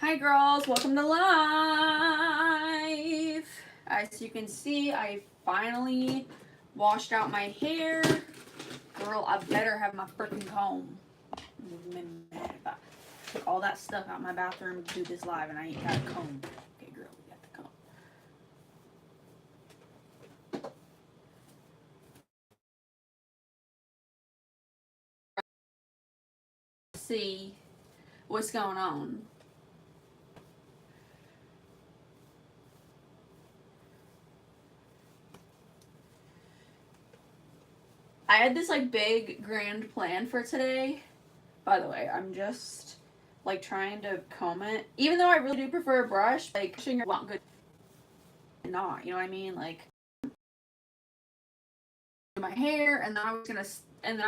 Hi girls, welcome to live. As you can see, I finally washed out my hair. Girl, I better have my freaking comb. I'm mad if I took all that stuff out my bathroom to do this live and I ain't got a comb. Okay, girl, we got the comb. See what's going on. I had this like big grand plan for today. By the way, I'm just like trying to comb it. Even though I really do prefer a brush, like brushing your want good not, you know what I mean? Like my hair and then I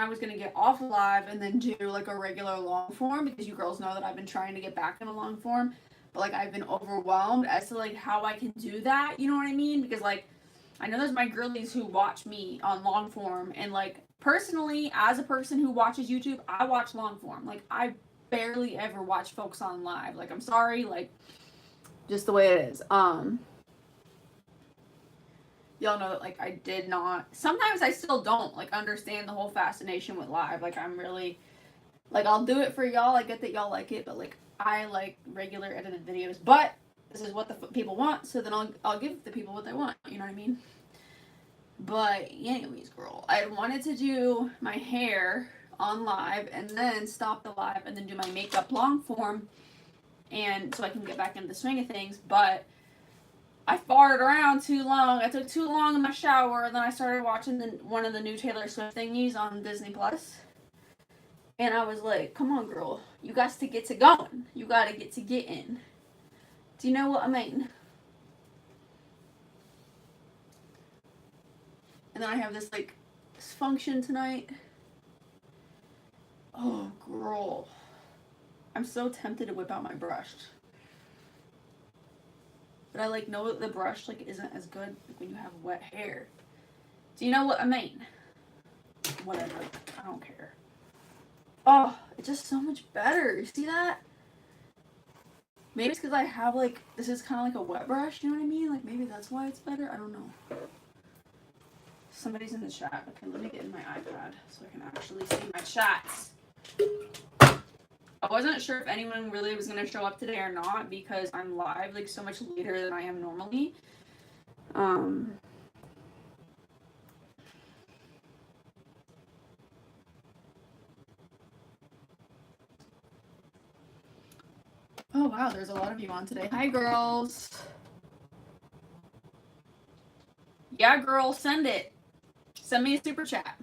was gonna get off live and then do like a regular long form because you girls know that I've been trying to get back in a long form, but like I've been overwhelmed as to like how I can do that, you know what I mean? Because like I know there's my girlies who watch me on long form, and like personally, as a person who watches YouTube, I watch long form. Like I barely ever watch folks on live. Like I'm sorry, like just the way it is. Y'all know that like I did not. Sometimes I still don't like understand the whole fascination with live. Like I'm really like I'll do it for y'all. I get that y'all like it, but like I like regular edited videos. But this is what the people want, so then I'll give the people what they want. You know what I mean? But anyways, girl, I wanted to do my hair on live and then stop the live and then do my makeup long form, and so I can get back into the swing of things. But I farted around too long. I took too long in my shower, and then I started watching one of the new Taylor Swift thingies on Disney Plus. And I was like, "Come on, girl, you got to get to going. You got to get to getting." Do you know what I mean? And then I have this like function tonight. Oh, girl. I'm so tempted to whip out my brush. But I like know that the brush like isn't as good when you have wet hair. Do you know what I mean? Whatever. I don't care. Oh, it's just so much better. You see that? Maybe it's because I have like this is kind of like a wet brush. You know what I mean? Like maybe that's why it's better. I don't know. Somebody's in the chat. Okay, let me get in my iPad so I can actually see my chats. I wasn't sure if anyone really was going to show up today or not because I'm live like so much later than I am normally. Oh wow, there's a lot of you on today. Hi girls. Yeah, girl, send it. Send me a super chat.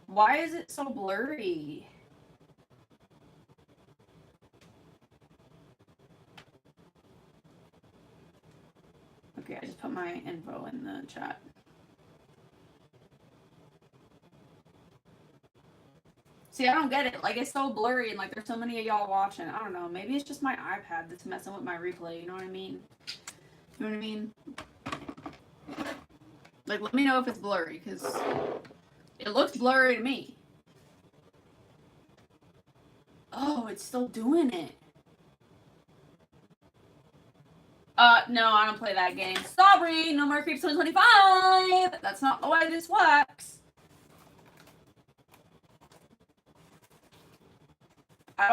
Why is it so blurry? Okay, I just put my info in the chat. See, I don't get it. Like, it's so blurry and, like, there's so many of y'all watching. I don't know. Maybe it's just my iPad that's messing with my replay. You know what I mean? You know what I mean? Like, let me know if it's blurry, because it looks blurry to me. Oh, it's still doing it. No, I don't play that game. Sorry, no more Creeps 2025. That's not the way this works. I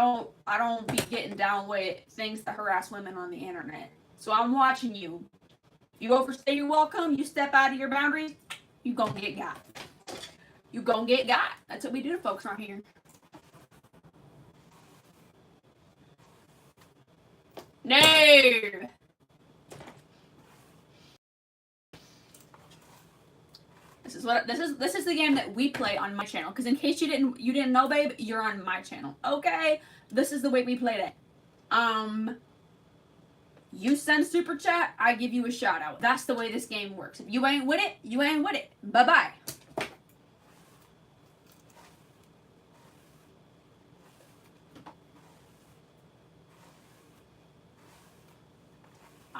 don't be getting down with things that harass women on the internet. So I'm watching you. You overstay your welcome, you step out of your boundaries, you gonna get got. You gonna get got. That's what we do to folks around here. No. This is the game that we play on my channel. Because in case you didn't know, babe, you're on my channel. Okay, this is the way we played it. You send super chat, I give you a shout out. That's the way this game works. If you ain't with it, you ain't with it. Bye bye.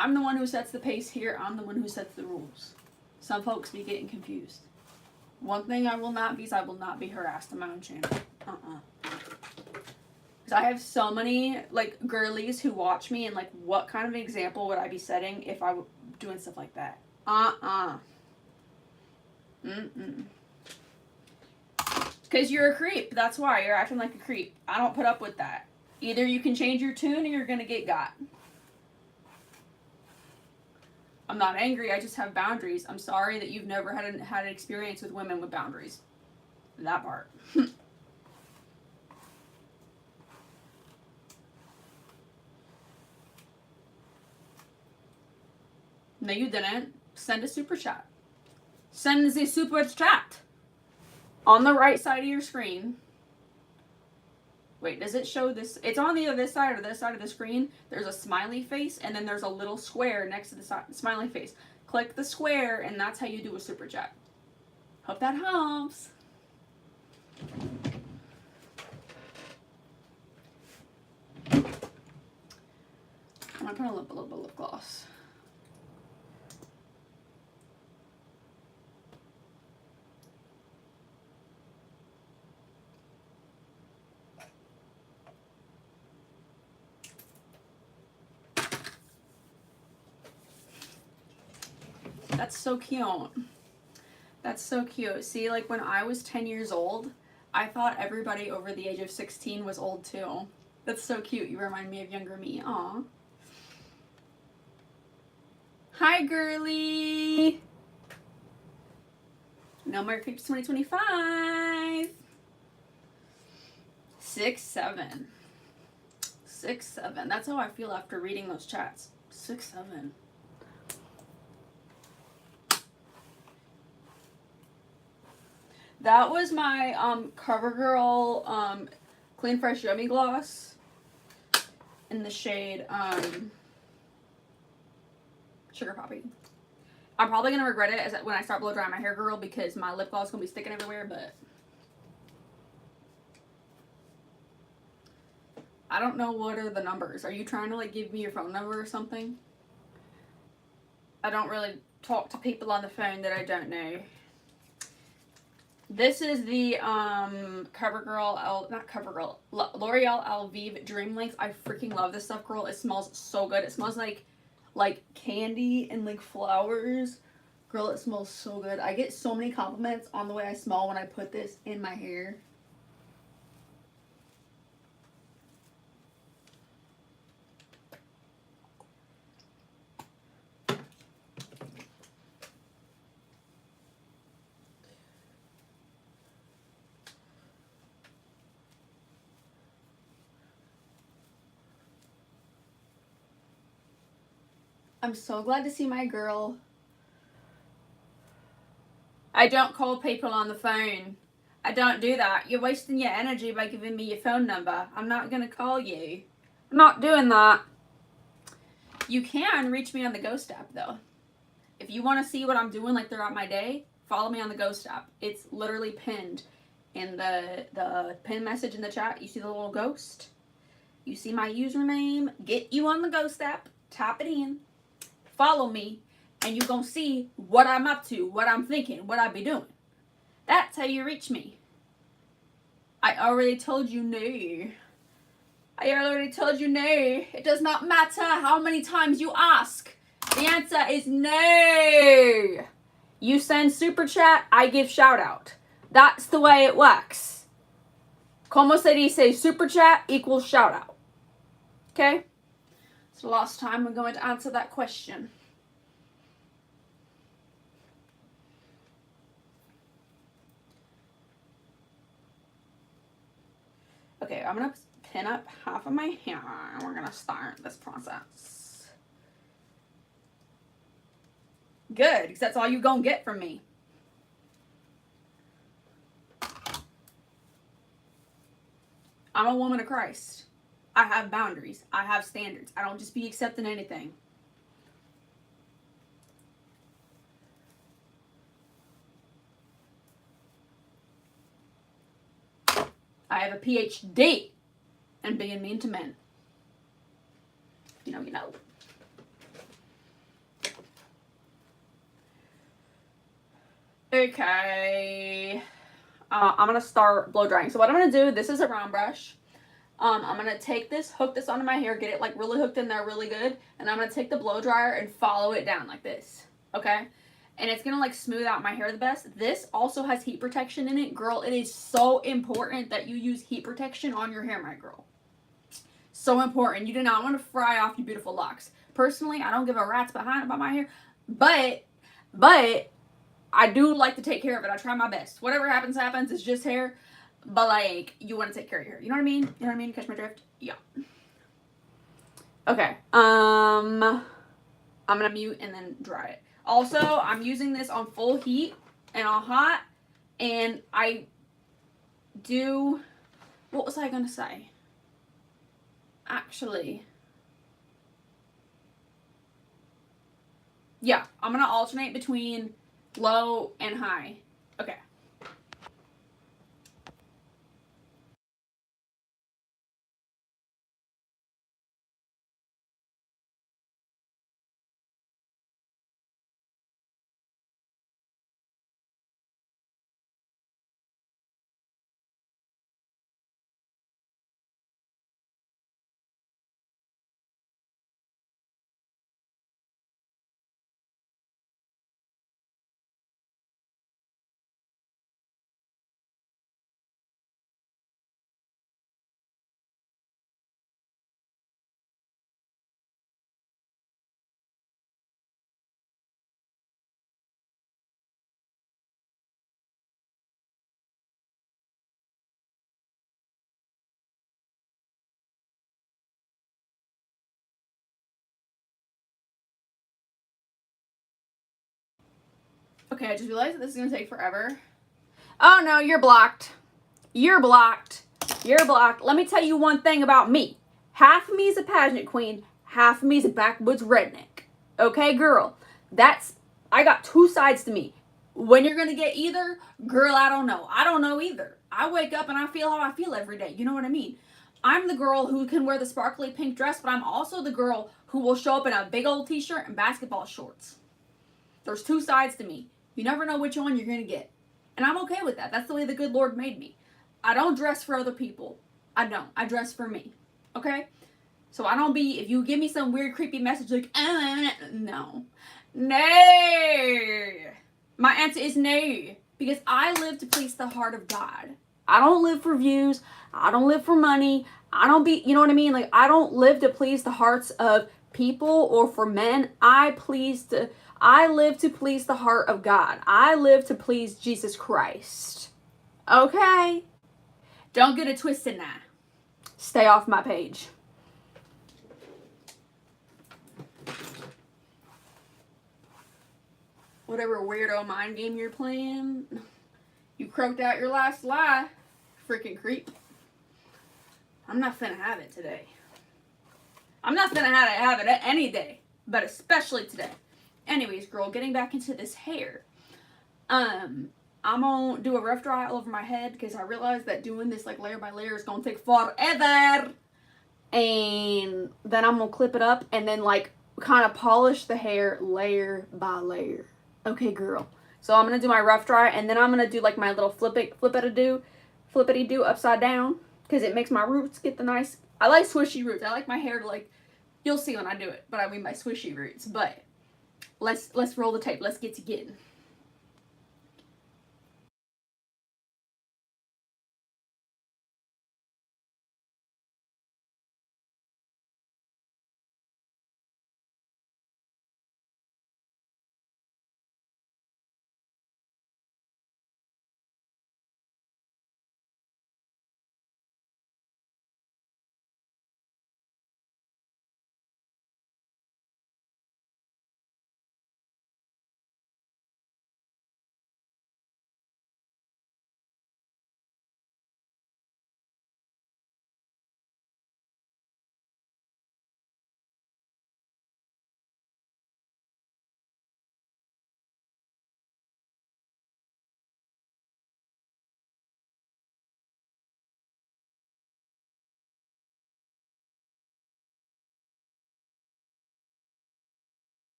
I'm the one who sets the pace here. I'm the one who sets the rules. Some folks be getting confused. One thing I will not be is I will not be harassed on my own channel. Because I have so many, like, girlies who watch me and, like, what kind of example would I be setting if I were doing stuff like that? Because you're a creep. That's why. You're acting like a creep. I don't put up with that. Either you can change your tune or you're going to get got. I'm not angry. I just have boundaries. I'm sorry that you've never had an experience with women with boundaries. That part. No, you didn't. Send a super chat. Send the super chat. On the right side of your screen. Wait, does it show this? It's on either this side or this side of the screen. There's a smiley face, and then there's a little square next to the smiley face. Click the square, and that's how you do a super chat. Hope that helps. I'm gonna put a little bit of lip gloss. That's so cute. That's so cute. See, like when I was 10 years old, I thought everybody over the age of 16 was old too. That's so cute. You remind me of younger me. Aw. Hi, girly. No more creeps 2025. 6-7. 6-7. That's how I feel after reading those chats. 6-7. That was my CoverGirl Clean Fresh Yummy Gloss in the shade Sugar Poppy. I'm probably going to regret it when I start blow drying my hair, girl, because my lip gloss is going to be sticking everywhere, but I don't know what are the numbers. Are you trying to, like, give me your phone number or something? I don't really talk to people on the phone that I don't know. This is the L'Oreal Alvive Dream Length. I freaking love this stuff, girl. It smells so good. It smells like candy and like flowers. Girl, it smells so good. I get so many compliments on the way I smell when I put this in my hair. I'm so glad to see my girl. I don't call people on the phone. I don't do that. You're wasting your energy by giving me your phone number. I'm not going to call you. I'm not doing that. You can reach me on the Ghost app, though. If you want to see what I'm doing like throughout my day, follow me on the Ghost app. It's literally pinned in the pin message in the chat. You see the little ghost? You see my username? Get you on the Ghost app. Tap it in. Follow me, and you're going to see what I'm up to, what I'm thinking, what I be doing. That's how you reach me. I already told you no. I already told you no. It does not matter how many times you ask. The answer is no. You send super chat, I give shout out. That's the way it works. Como se dice super chat equals shout out. Okay? It's the last time I'm going to answer that question. Okay, I'm going to pin up half of my hair and we're going to start this process. Good, because that's all you're going to get from me. I'm a woman of Christ. I have boundaries. I have standards. I don't just be accepting anything. I have a PhD in being mean to men. You know, you know. Okay. I'm gonna start blow drying. So what I'm gonna do, this is a round brush. I'm gonna take this, hook this onto my hair, get it like really hooked in there really good, and I'm gonna take the blow dryer and follow it down like this, okay? And it's gonna like smooth out my hair the best. This also has heat protection in it. Girl, it is so important that you use heat protection on your hair, my girl. So important. You do not want to fry off your beautiful locks. Personally, I don't give a rat's behind about my hair, but I do like to take care of it. I try my best. Whatever happens, happens. It's just hair. But, like, you want to take care of your hair. You know what I mean? You know what I mean? Catch my drift? Yeah. Okay. I'm going to mute and then dry it. Also, I'm using this on full heat and on hot. And I do... What was I going to say? Actually... Yeah, I'm going to alternate between low and high. Okay. Okay, I just realized that this is going to take forever. Oh, no, you're blocked. You're blocked. You're blocked. Let me tell you one thing about me. Half of me is a pageant queen. Half of me is a backwoods redneck. Okay, girl? I got two sides to me. When you're going to get either, girl, I don't know. I don't know either. I wake up and I feel how I feel every day. You know what I mean? I'm the girl who can wear the sparkly pink dress, but I'm also the girl who will show up in a big old t-shirt and basketball shorts. There's two sides to me. You never know which one you're going to get. And I'm okay with that. That's the way the good Lord made me. I don't dress for other people. I don't. I dress for me. Okay? So I don't be, if you give me some weird creepy message like, no. No. My answer is no. Because I live to please the heart of God. I don't live for views. I don't live for money. I don't be, you know what I mean? Like, I don't live to please the hearts of people or for men. I live to please the heart of God. I live to please Jesus Christ. Okay? Don't get it twisted now. Stay off my page. Whatever weirdo mind game you're playing, you croaked out your last lie, freaking creep. I'm not finna have it today. I'm not finna have it any day, but especially today. Anyways, girl, getting back into this hair. I'm gonna do a rough dry all over my head because I realized that doing this like layer by layer is gonna take forever. And then I'm gonna clip it up and then like kind of polish the hair layer by layer. Okay, girl. So I'm gonna do my rough dry and then I'm gonna do like my little flippity do upside down because it makes my roots get the nice. I like swishy roots. I like my hair to like. You'll see when I do it, but I mean my swishy roots. But let's roll the tape. Let's get to getting.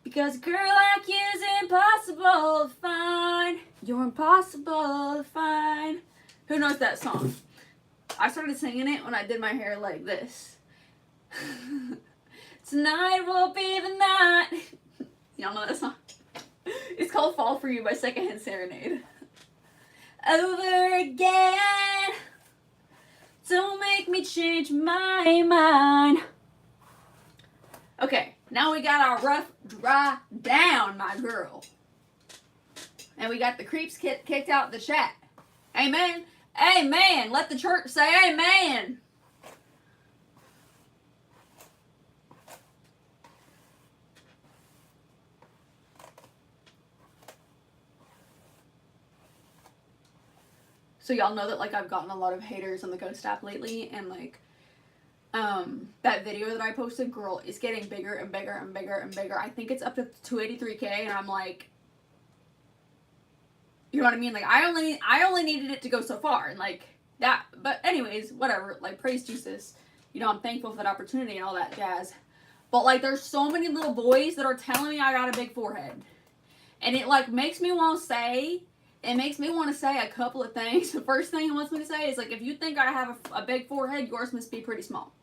Because a girl like you's impossible to find. You're impossible to find. Who knows that song? I started singing it when I did my hair like this. Tonight will be the night. Y'all know that song? It's called Fall For You by Secondhand Serenade. Over again. Don't make me change my mind. Okay, now we got our rough dry down, my girl. And we got the creeps kicked out the chat. Amen. Amen. Let the church say amen. So y'all know that like I've gotten a lot of haters on the Ghost app lately, and like that video that I posted, girl, is getting bigger and bigger and bigger and bigger. I think it's up to 283K, and I'm like, you know what I mean? Like I only needed it to go so far, and like that. But anyways, whatever. Like praise Jesus. You know, I'm thankful for that opportunity and all that jazz. But like, there's so many little boys that are telling me I got a big forehead, and it like makes me want to say. It makes me want to say a couple of things. The first thing it wants me to say is like, if you think I have a big forehead, yours must be pretty small.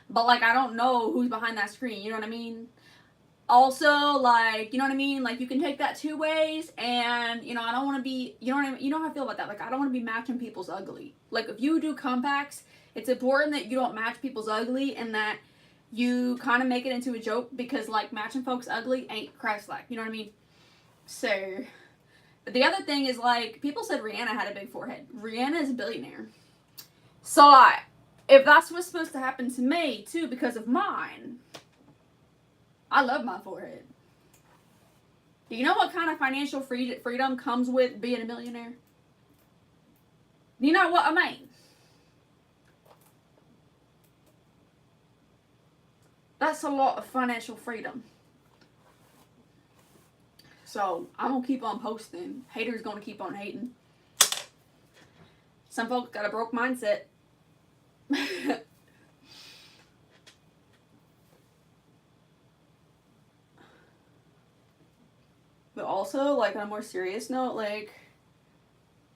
But like, I don't know who's behind that screen. You know what I mean? Also, like, you know what I mean? Like, you can take that two ways, and, you know, I don't want to be, you know what I mean? You know how I feel about that. Like, I don't want to be matching people's ugly. Like, if you do compacts, it's important that you don't match people's ugly, and that you kind of make it into a joke, because, like, matching folks ugly ain't Christ-like. You know what I mean? So, but the other thing is, like, people said Rihanna had a big forehead. Rihanna is a billionaire. So, if that's what's supposed to happen to me, too, because of mine, I love my forehead. Do you know what kind of financial freedom comes with being a millionaire? You know what I mean? That's a lot of financial freedom. So, I'm going to keep on posting. Haters going to keep on hating. Some folks got a broke mindset. But also, like, on a more serious note, like,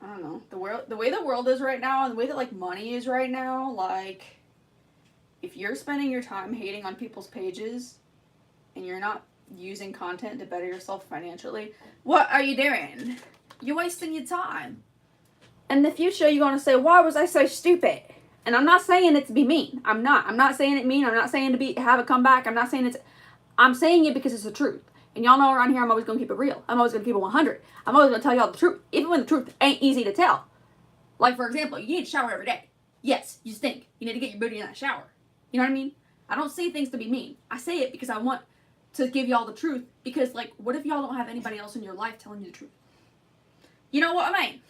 I don't know, the way the world is right now, and the way that, like, money is right now, like, if you're spending your time hating on people's pages, and you're not using content to better yourself financially, what are you doing? You're wasting your time. In the future, you're going to say, why was I so stupid? And I'm not saying it to be mean. I'm not saying it mean. I'm not saying to have a comeback. I'm saying it because it's the truth. And y'all know around here, I'm always going to keep it real. I'm always going to keep it 100. I'm always going to tell y'all the truth, even when the truth ain't easy to tell. Like, for example, you need to shower every day. Yes, you stink. You need to get your booty in that shower. You know what I mean? I don't say things to be mean. I say it because I want to give y'all the truth. Because, like, what if y'all don't have anybody else in your life telling you the truth? You know what I mean?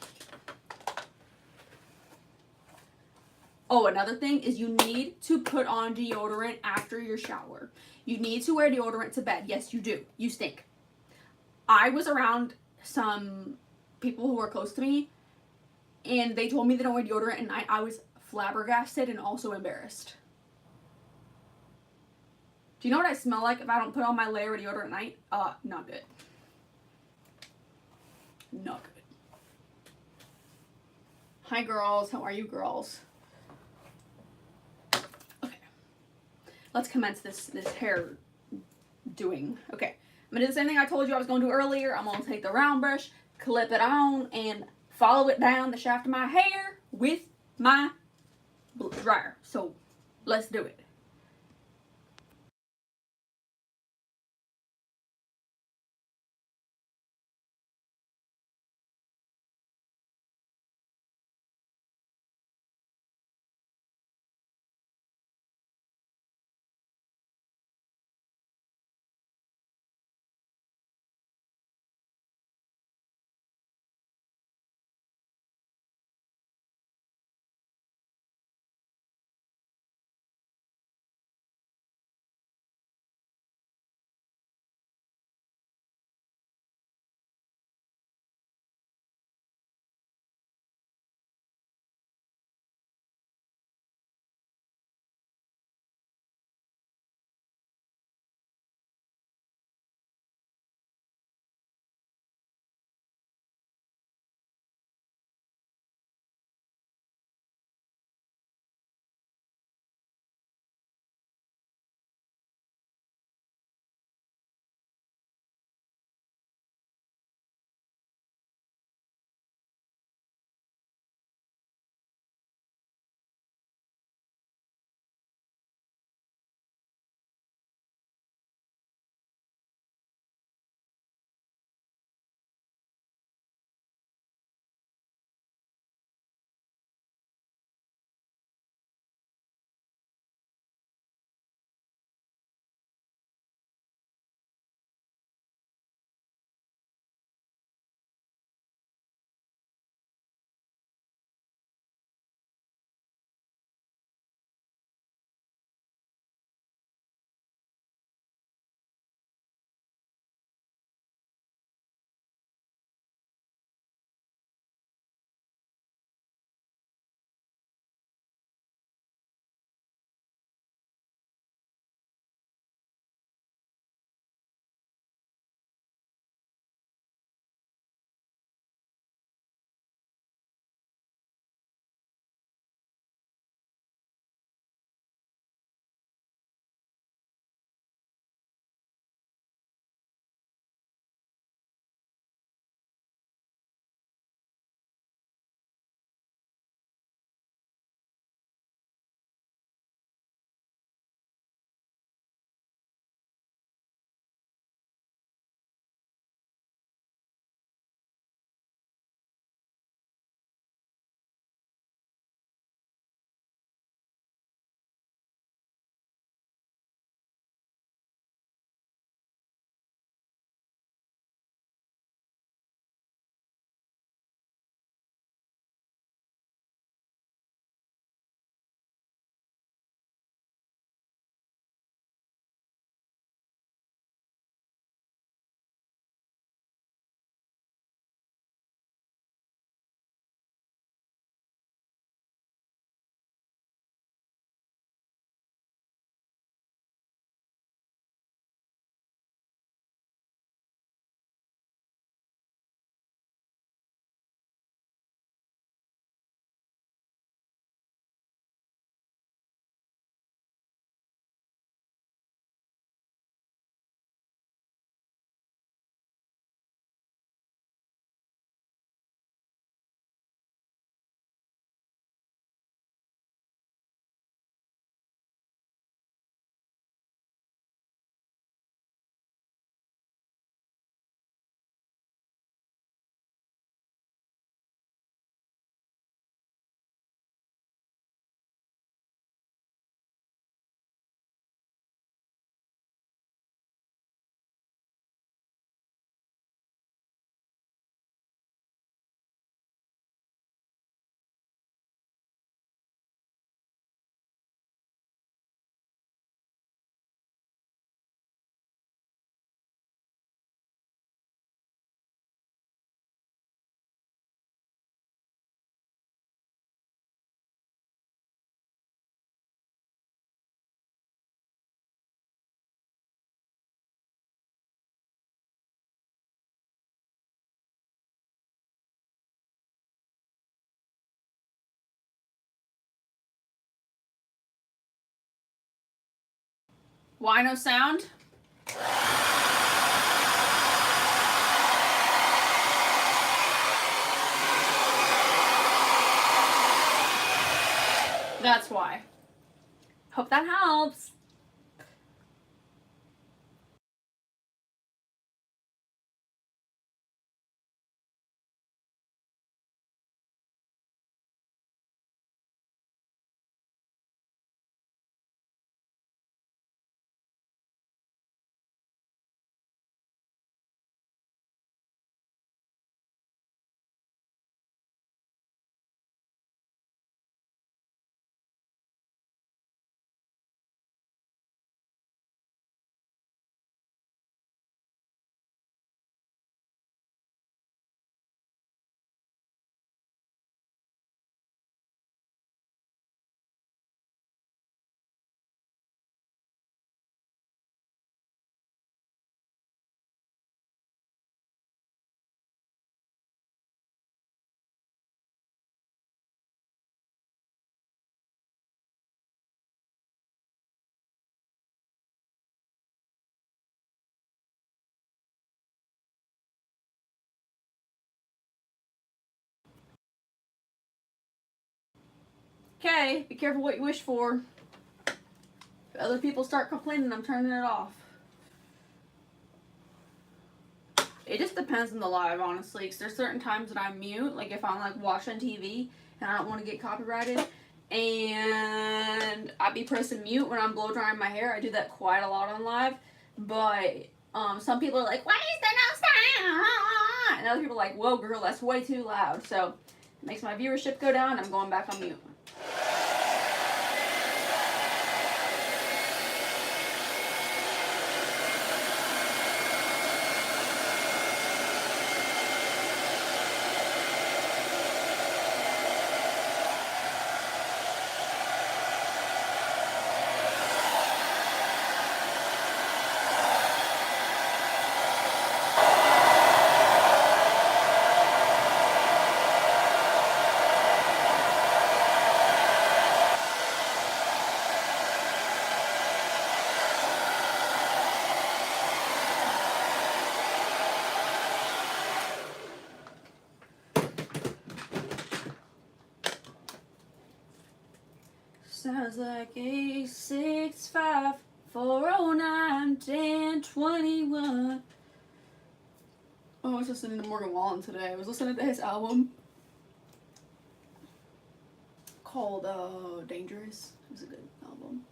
Oh, another thing is you need to put on deodorant after your shower. You need to wear deodorant to bed. Yes, you do. You stink. I was around some people who were close to me, and they told me they don't wear deodorant, and I was flabbergasted and also embarrassed. Do you know what I smell like if I don't put on my layer of deodorant at night? Not good. Not good. Hi, girls. How are you, girls? Okay. Let's commence this hair doing. Okay. I'm going to do the same thing I told you I was going to do earlier. I'm going to take the round brush, clip it on, and follow it down the shaft of my hair with my dryer. So, let's do it. Why no sound? That's why. Hope that helps. Okay, be careful what you wish for. If other people start complaining, I'm turning it off. It just depends on the live, honestly, because there's certain times that I mute, like if I'm like watching TV and I don't want to get copyrighted, and I'd be pressing mute when I'm blow drying my hair. I do that quite a lot on live, but some people are like, why is there no sound? And other people are like, whoa girl, that's way too loud. So it makes my viewership go down. I'm going back on mute. Sounds like 865-409-1021. Oh, I was listening to Morgan Wallen today. I was listening to his album called Dangerous. It was a good album.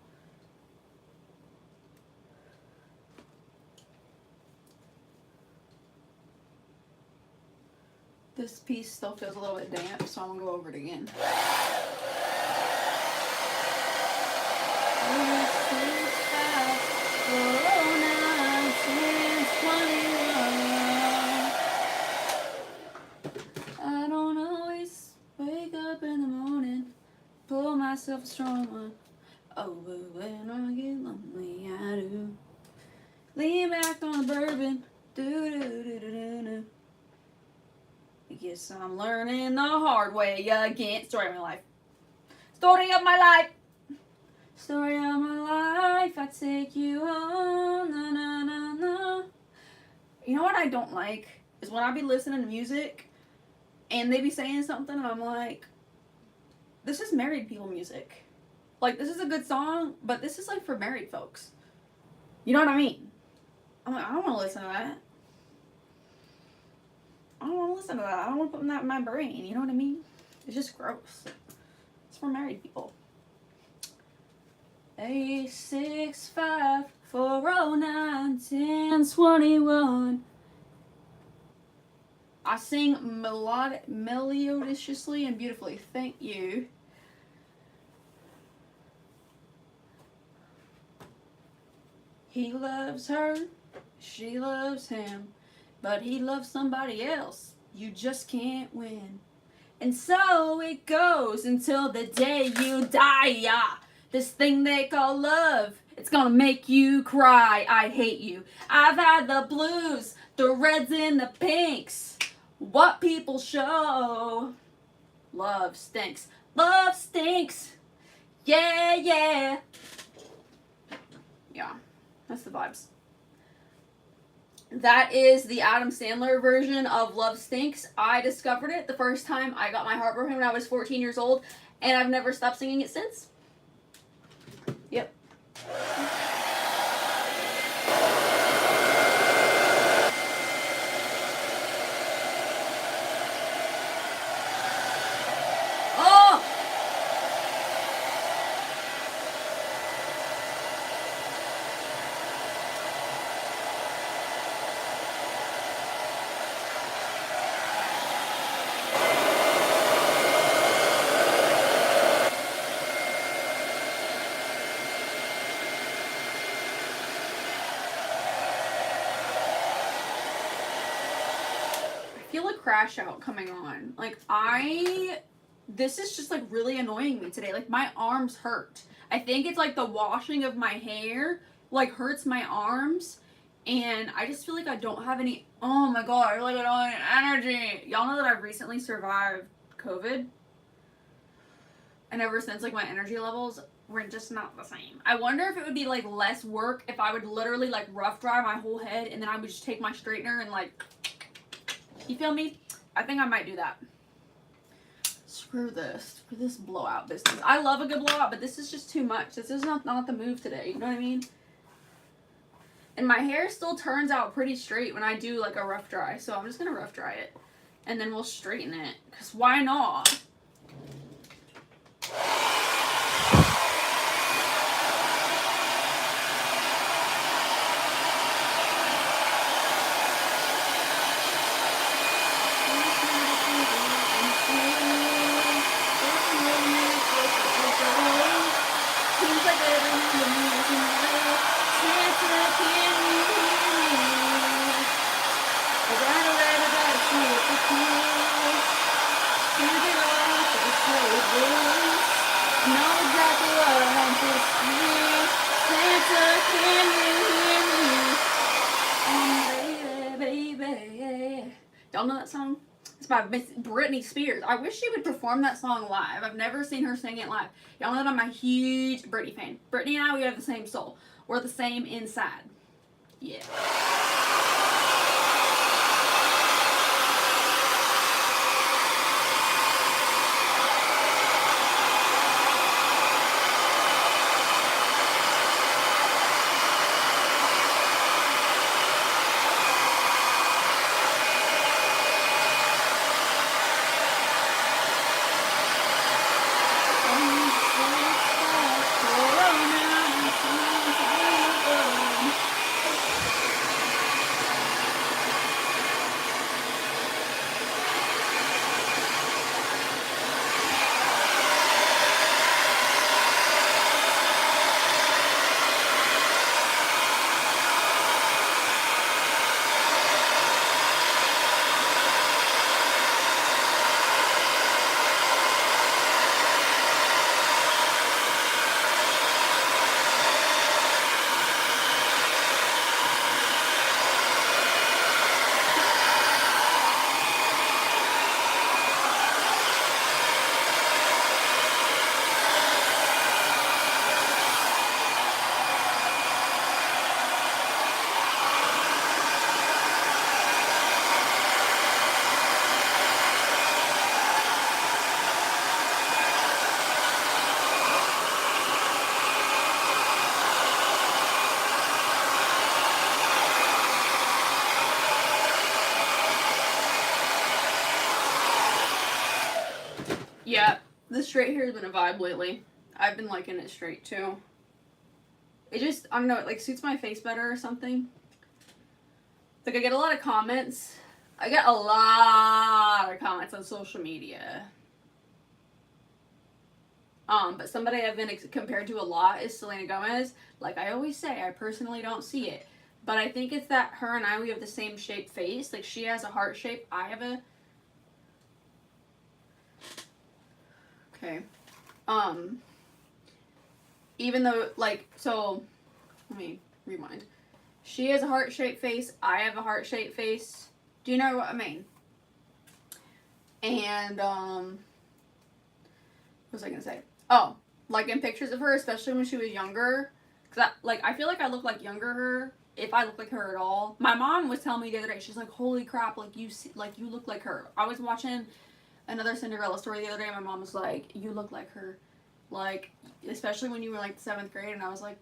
This piece still feels a little bit damp, so I'm gonna go over it again. I don't always wake up in the morning, pull myself a strong one. Oh, but when I get lonely, I do. Lean back on the bourbon, do. I guess I'm learning the hard way again. Story of my life. Story of my life. Story of my life. I take you on. Na, na, na, na. You know what I don't like is when I be listening to music and they be saying something and I'm like, this is married people music. Like, this is a good song, but this is like for married folks. You know what I mean? I'm like, I don't want to listen to that. I don't want to listen to that. I don't want to put that in my brain. You know what I mean? It's just gross. It's for married people. 865-409-1021. I sing melodiously and beautifully. Thank you. He loves her, she loves him, but he loves somebody else. You just can't win. And so it goes until the day you die. Yeah. This thing they call love, it's gonna make you cry. I hate you. I've had the blues, the reds and the pinks. What people show. Love stinks. Love stinks. Yeah, yeah. Yeah. That's the vibes. That is the Adam Sandler version of Love Stinks. I discovered it the first time I got my heart broken when I was 14 years old, and I've never stopped singing it since. Yep. Feel a crash out coming on. Like, this is just like really annoying me today. Like, my arms hurt. I think it's like the washing of my hair like hurts my arms, and I just feel like I don't have any. Oh my god, I really don't have any energy. Y'all know that I've recently survived COVID, and ever since, like, my energy levels were just not the same. I wonder if it would be like less work if I would literally like rough dry my whole head and then I would just take my straightener and like, you feel me? I think I might do that. Screw this. For this blowout business. I love a good blowout, but this is just too much. This is not the move today. You know what I mean? And my hair still turns out pretty straight when I do like a rough dry. So I'm just going to rough dry it. And then we'll straighten it. Because why not? Y'all know that song? It's by Britney Spears. I wish she would perform that song live. I've never seen her sing it live. Y'all know that I'm a huge Britney fan. Britney and I, we have the same soul. We're the same inside. Yeah. Yeah, the straight hair has been a vibe lately. I've been liking it straight too. It just, I don't know, it like suits my face better or something. Like, I get a lot of comments. I get a lot of comments on social media. But somebody I've been compared to a lot is Selena Gomez. Like I always say, I personally don't see it. But I think it's that her and I, we have the same shaped face. Like, she has a heart shape. I have a... Okay. Even though, like, so... Let me rewind. She has a heart-shaped face. I have a heart-shaped face. Do you know what I mean? And, what was I gonna say? Oh, like in pictures of her, especially when she was younger, Cause I feel like I look like younger her if I look like her at all. My mom was telling me the other day, she's like, holy crap, like you look like her. I was watching another Cinderella story the other day, and my mom was like, you look like her. Like, especially when you were like 7th grade, and I was like,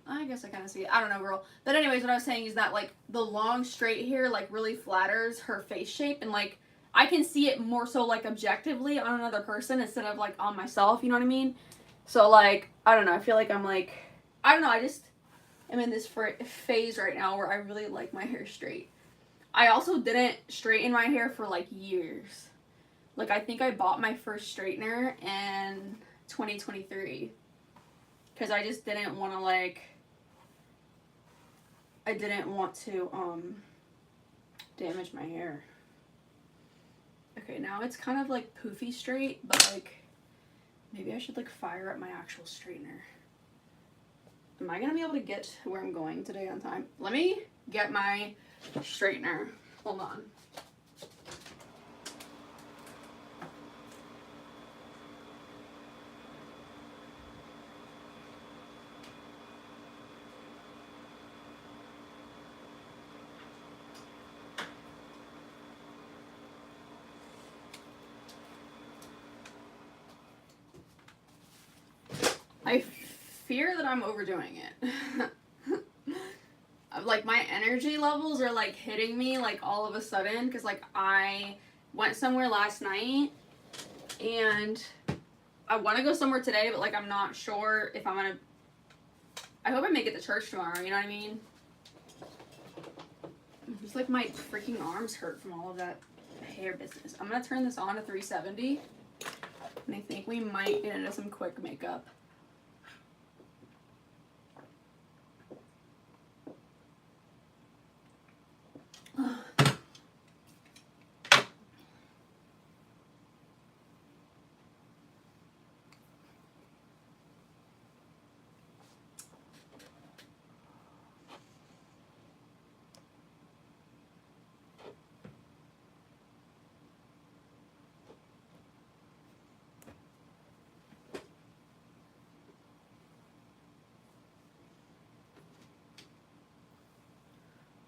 I guess I kind of see it. I don't know, girl. But anyways, what I was saying is that like the long straight hair like really flatters her face shape, and like I can see it more so like objectively on another person instead of like on myself, you know what I mean? So like, I don't know, I feel like I'm like, I don't know, I just am in this phase right now where I really like my hair straight. I also didn't straighten my hair for like years. Like I think I bought my first straightener in 2023 because I just didn't want to like, I didn't want to damage my hair. Okay, now it's kind of like poofy straight, but like maybe I should like fire up my actual straightener. Am I gonna be able to get to where I'm going today on time? Let me get my straightener. Hold on. I fear that I'm overdoing it. Like my energy levels are like hitting me like all of a sudden because like I went somewhere last night and I want to go somewhere today, but like I'm not sure if I'm gonna. I hope I make it to church tomorrow, you know what I mean? Just like my freaking arms hurt from all of that hair business. I'm gonna turn this on to 370 and I think we might get into some quick makeup.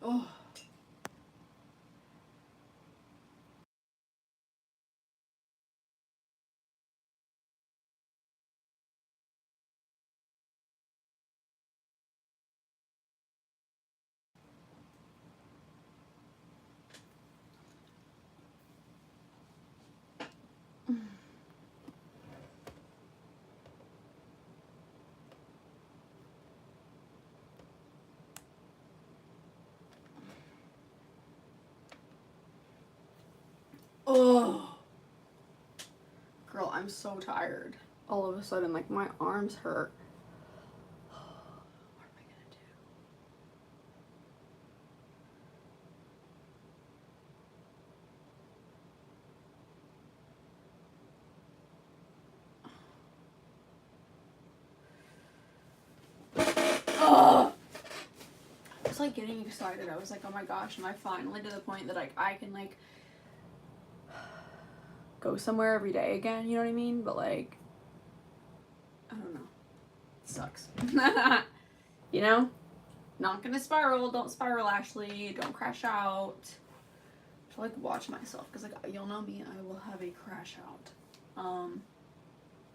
Oh. Oh. Girl, I'm so tired. All of a sudden, like my arms hurt. What am I gonna do? Oh. I was like getting excited. I was like, oh my gosh, am I finally to the point that like I can like go somewhere every day again, you know what I mean? But like, I don't know. It sucks. You know? Not gonna spiral. Don't spiral, Ashley. Don't crash out. To like watch myself because like you'll know me, I will have a crash out.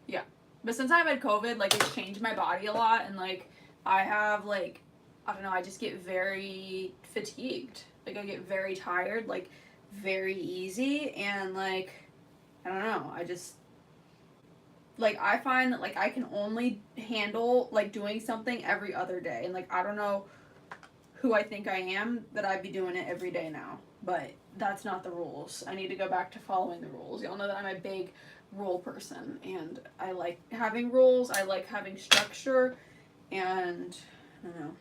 Yeah. But since I've had COVID, like it's changed my body a lot, and like I have like, I don't know, I just get very fatigued. Like I get very tired, like very easy, and like I don't know, I just like I find that like I can only handle like doing something every other day, and like I don't know who I think I am that I'd be doing it every day now, but that's not the rules. I need to go back to following the rules. Y'all know that I'm a big rule person, and I like having rules. I like having structure, and I don't know.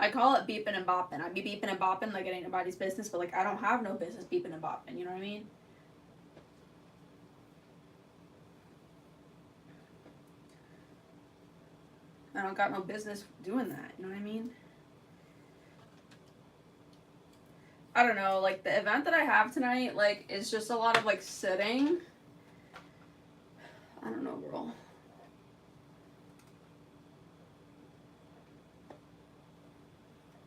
I call it beeping and bopping. I be beeping and bopping like it ain't nobody's business, but like I don't have no business beeping and bopping. You know what I mean? I don't got no business doing that. You know what I mean? I don't know. Like the event that I have tonight, like is just a lot of like sitting. I don't know, girl.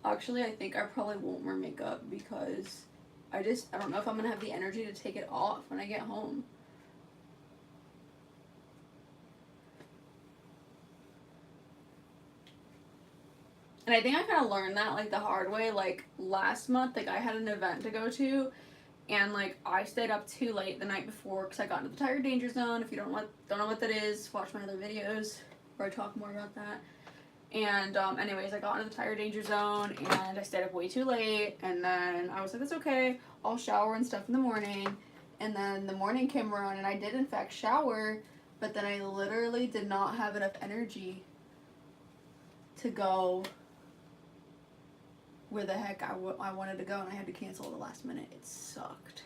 Actually, I think I probably won't wear makeup because I don't know if I'm gonna have the energy to take it off when I get home. And I think I kind of learned that, like, the hard way. Like, last month, like, I had an event to go to, and, like, I stayed up too late the night before because I got into the tire danger zone. If you don't know what that is, watch my other videos where I talk more about that. And, anyways, I got into the tire danger zone, and I stayed up way too late, and then I was like, that's okay, I'll shower and stuff in the morning. And then the morning came around, and I did, in fact, shower, but then I literally did not have enough energy to go where the heck I wanted to go, and I had to cancel at the last minute. It sucked.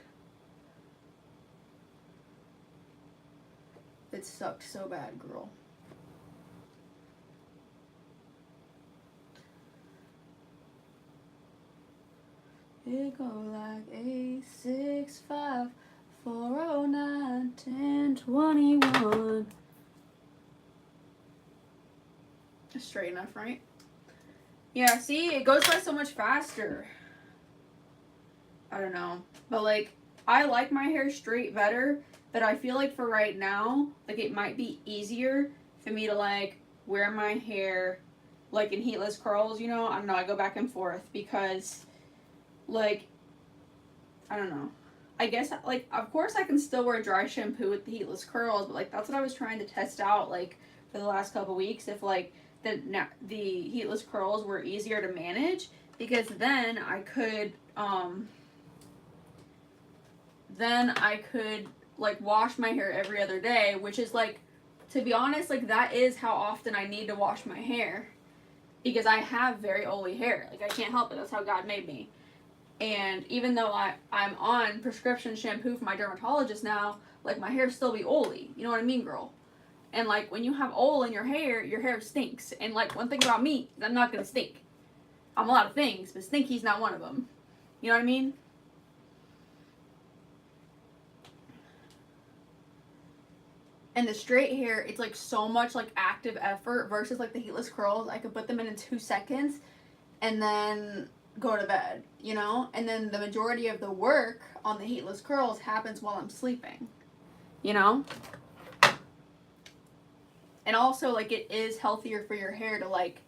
It sucked so bad, girl. It go like 8, 6, 5, 4, 9, 10, 21. Straight enough, right? Yeah, see, it goes by so much faster. I don't know. But, like, I like my hair straight better, but I feel like for right now, like, it might be easier for me to, like, wear my hair, like, in heatless curls, you know? I don't know, I go back and forth because, like, I don't know. I guess, like, of course I can still wear dry shampoo with the heatless curls, but, like, that's what I was trying to test out, like, for the last couple weeks, if, like, the heatless curls were easier to manage, because then I could like wash my hair every other day, which is, like, to be honest, like, that is how often I need to wash my hair, because I have very oily hair. Like, I can't help it. That's how God made me. And even though I'm on prescription shampoo from my dermatologist now, like, my hair still be oily. You know what I mean, girl? And, like, when you have oil in your hair stinks. And, like, one thing about me is I'm not going to stink. I'm a lot of things, but stinky's not one of them. You know what I mean? And the straight hair, it's, like, so much, like, active effort versus, like, the heatless curls. I could put them in 2 seconds and then go to bed, you know? And then the majority of the work on the heatless curls happens while I'm sleeping, you know? And also, like, it is healthier for your hair to, like,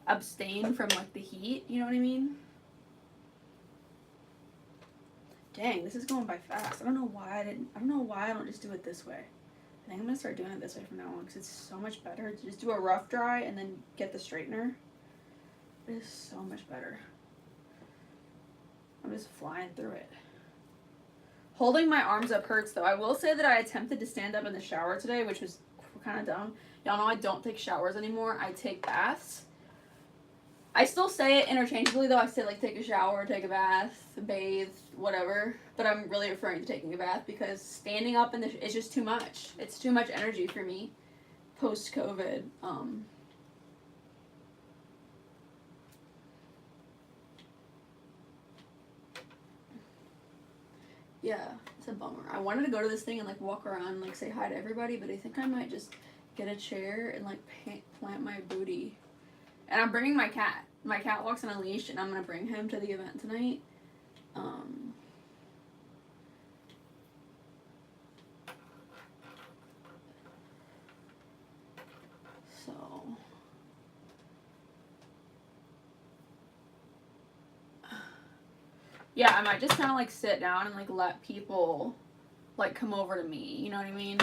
abstain from, like, the heat. You know what I mean? Dang, this is going by fast. I don't know why I don't just do it this way. I think I'm going to start doing it this way from now on because it's so much better to just do a rough dry and then get the straightener. It is so much better. I'm just flying through it. Holding my arms up hurts, though. I will say that I attempted to stand up in the shower today, which was kind of dumb. Y'all know I don't take showers anymore. I take baths. I still say it interchangeably, though. I say, like, take a shower, take a bath, bathe, whatever. But I'm really referring to taking a bath because standing up in it's just too much. It's too much energy for me post-COVID. Yeah, it's a bummer. I wanted to go to this thing and, like, walk around and, like, say hi to everybody, but I think I might just get a chair and, like, plant my booty. And I'm bringing my cat. My cat walks on a leash, and I'm going to bring him to the event tonight. So... yeah, I might just kind of, like, sit down and, like, let people, like, come over to me. You know what I mean?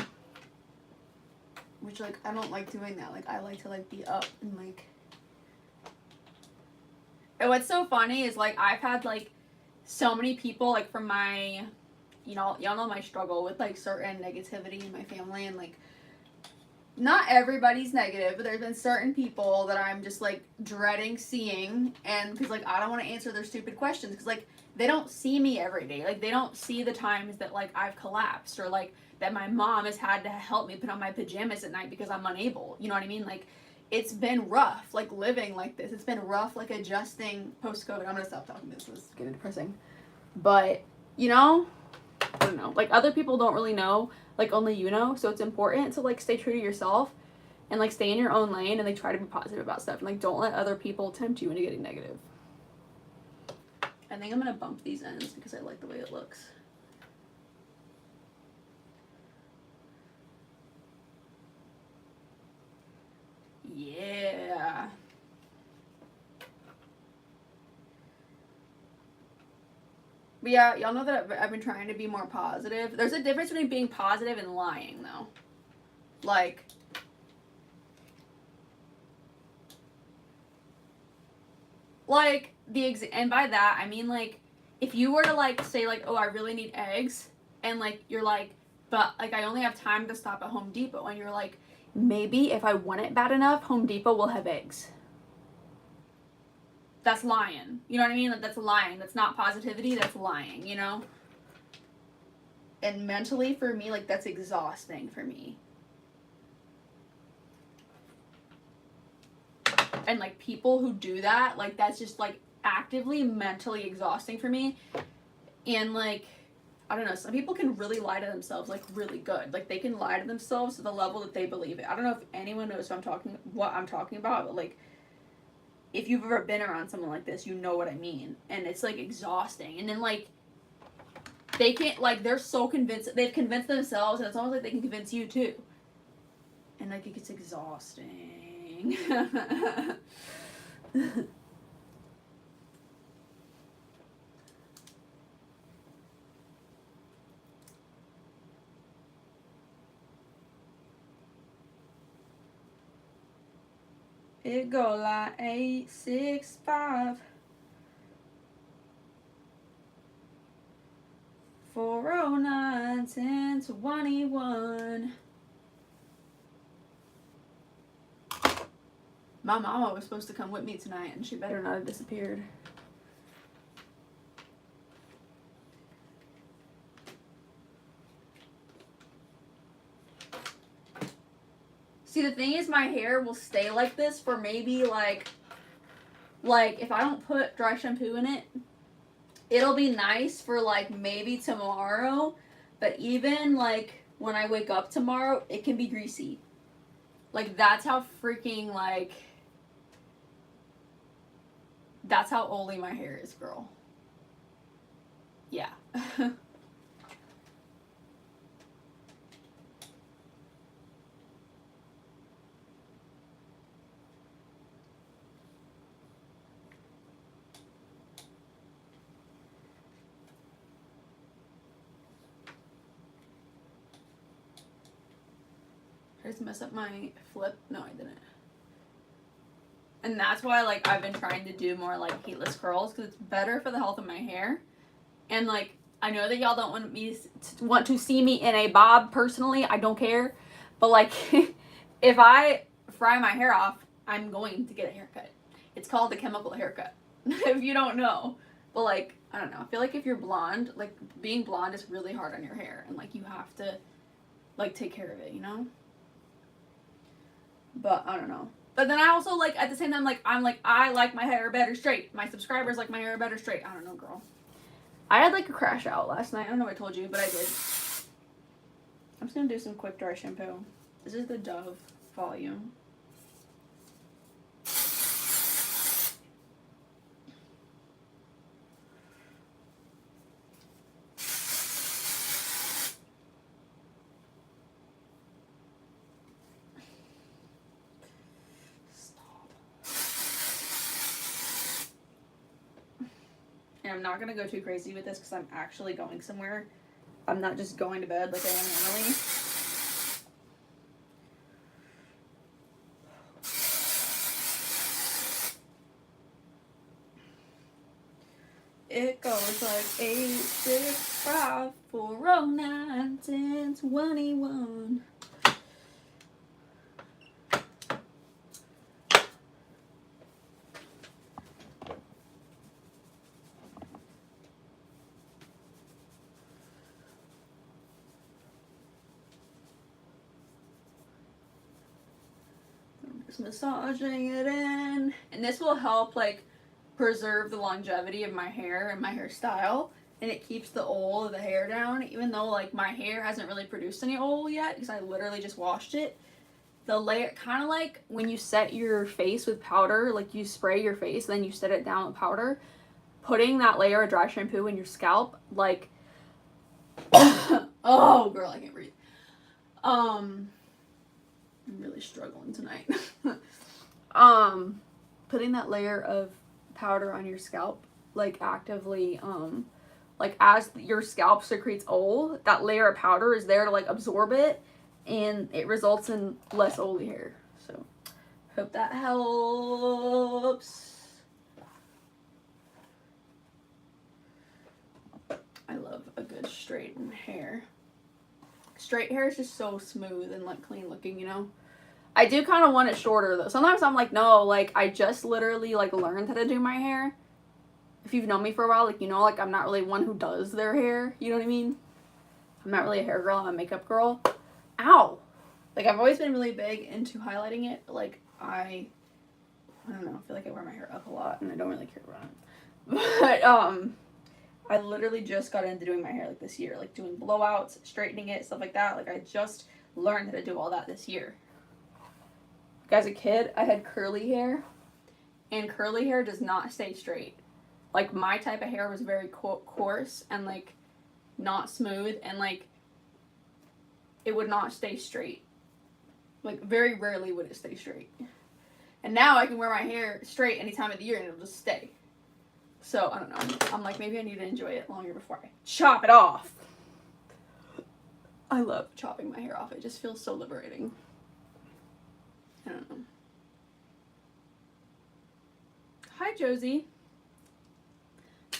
Which, like, I don't like doing that. Like, I like to, like, be up and, like... And what's so funny is, like, I've had, like, so many people, like, from my... you know, y'all know my struggle with, like, certain negativity in my family. And, like, not everybody's negative, but there's been certain people that I'm just, like, dreading seeing. And because, like, I don't want to answer their stupid questions. Because, like, they don't see me every day. Like, they don't see the times that, like, I've collapsed. Or, like, that my mom has had to help me put on my pajamas at night because I'm unable. You know what I mean? Like, it's been rough, like, living like this. It's been rough, like, adjusting post-COVID. I'm going to stop talking. This is getting depressing. But, you know, I don't know. Like, other people don't really know. Like, only you know. So it's important to, like, stay true to yourself and, like, stay in your own lane and, like, try to be positive about stuff. And, like, don't let other people tempt you into getting negative. I think I'm gonna bump these ends because I like the way it looks. Yeah. But yeah, y'all know that I've been trying to be more positive. There's a difference between being positive and lying, though. Like, and by that, I mean, like, if you were to, like, say, like, oh, I really need eggs, and, like, you're like, but, like, I only have time to stop at Home Depot, and you're like, maybe if I want it bad enough, Home Depot will have eggs. That's lying. You know what I mean? Like, that's lying. That's not positivity. That's lying, you know? And mentally, for me, like, that's exhausting for me. And, like, people who do that, like, that's just, like, actively mentally exhausting for me. And, like, I don't know, some people can really lie to themselves, like, really good. Like, they can lie to themselves to the level that they believe it. I don't know if anyone knows what I'm talking about, but, like, if you've ever been around someone like this, you know what I mean. And it's, like, exhausting. And then, like, they can't, like, they're so convinced, they've convinced themselves, and it's almost like they can convince you, too. And, like, it gets exhausting. It go like 8, 6, 5, 409, 10, 21. My mama was supposed to come with me tonight, and she better not have disappeared. See, the thing is, my hair will stay like this for maybe, like if I don't put dry shampoo in it, it'll be nice for, like, maybe tomorrow, but even, like, when I wake up tomorrow, it can be greasy. Like, that's how freaking, like, that's how oily my hair is, girl. Yeah. I just messed up my flip. No, I didn't. And that's why, like, I've been trying to do more, like, heatless curls, because it's better for the health of my hair. And, like, I know that y'all don't want to see me in a bob personally. I don't care. But, like, if I fry my hair off, I'm going to get a haircut. It's called a chemical haircut, if you don't know. But, like, I don't know. I feel like if you're blonde, like, being blonde is really hard on your hair. And, like, you have to, like, take care of it, you know? But, I don't know. But then I also, like, at the same time, I like my hair better straight. My subscribers like my hair better straight. I don't know, girl. I had, like, a crash out last night. I don't know if I told you, but I did. I'm just gonna do some quick dry shampoo. This is the Dove volume. And I'm not going to go too crazy with this because I'm actually going somewhere. I'm not just going to bed like I am normally. It goes like 8, 6, 5, 4, 9, 10, 21. Massaging it in, and this will help, like, preserve the longevity of my hair and my hairstyle, and it keeps the oil of the hair down, even though, like, my hair hasn't really produced any oil yet because I literally just washed it. The layer, kind of like when you set your face with powder, like, you spray your face then you set it down with powder, putting that layer of dry shampoo in your scalp, like, oh girl, I can't breathe. I'm really struggling tonight. Putting that layer of powder on your scalp, like actively, like as your scalp secretes oil, that layer of powder is there to like absorb it, and it results in less oily hair. So hope that helps. I love a good straightened hair. Straight hair is just so smooth and like clean looking, you know. I do kind of want it shorter though. Sometimes I'm like, no, like I just literally like learned how to do my hair. If you've known me for a while, like, you know, like I'm not really one who does their hair, you know what I mean? I'm not really a hair girl, I'm a makeup girl. Ow! Like I've always been really big into highlighting it, but like I don't know, I feel like I wear my hair up a lot and I don't really care about it. But I literally just got into doing my hair like this year, like doing blowouts, straightening it, stuff like that. Like I just learned how to do all that this year. Like, as a kid, I had curly hair, and curly hair does not stay straight. Like my type of hair was very coarse and like not smooth, and like it would not stay straight. Like very rarely would it stay straight. And now I can wear my hair straight any time of the year and it'll just stay. So I don't know. I'm like, maybe I need to enjoy it longer before I chop it off. I love chopping my hair off. It just feels so liberating. I don't know. Hi, Josie.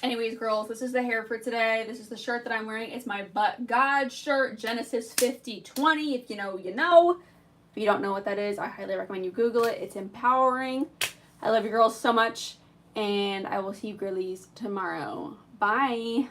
Anyways, girls, this is the hair for today. This is the shirt that I'm wearing. It's my But God shirt, Genesis 5020. If you know, you know. If you don't know what that is, I highly recommend you Google it. It's empowering. I love you girls so much, and I will see you girlies tomorrow. Bye.